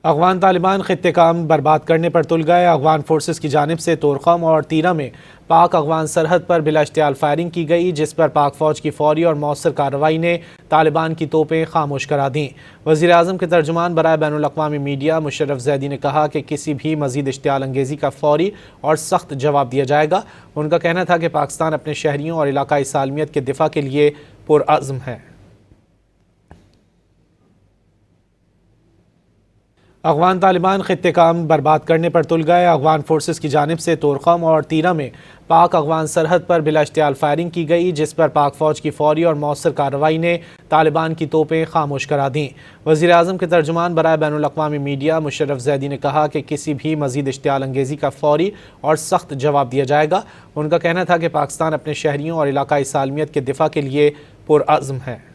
افغان طالبان خطے کا امن برباد کرنے پر تل گئے۔ افغان فورسز کی جانب سے تورخم اور تیرہ میں پاک افغان سرحد پر بلا اشتعال فائرنگ کی گئی، جس پر پاک فوج کی فوری اور مؤثر کارروائی نے طالبان کی توپیں خاموش کرا دیں۔ وزیر اعظم کے ترجمان برائے بین الاقوامی میڈیا مشرف زیدی نے کہا کہ کسی بھی مزید اشتعال انگیزی کا فوری اور سخت جواب دیا جائے گا۔ ان کا کہنا تھا کہ پاکستان اپنے شہریوں اور علاقائی سالمیت کے دفاع کے لیے پرعزم ہے۔ افغان طالبان خطے کا امن برباد کرنے پر تل گئے۔ افغان فورسز کی جانب سے تورخم اور تیرہ میں پاک افغان سرحد پر بلا اشتعال فائرنگ کی گئی، جس پر پاک فوج کی فوری اور مؤثر کارروائی نے طالبان کی توپیں خاموش کرا دیں۔ وزیر اعظم کے ترجمان برائے بین الاقوامی میڈیا مشرف زیدی نے کہا کہ کسی بھی مزید اشتعال انگیزی کا فوری اور سخت جواب دیا جائے گا۔ ان کا کہنا تھا کہ پاکستان اپنے شہریوں اور علاقائی سالمیت کے دفاع کے لیے پرعزم ہے۔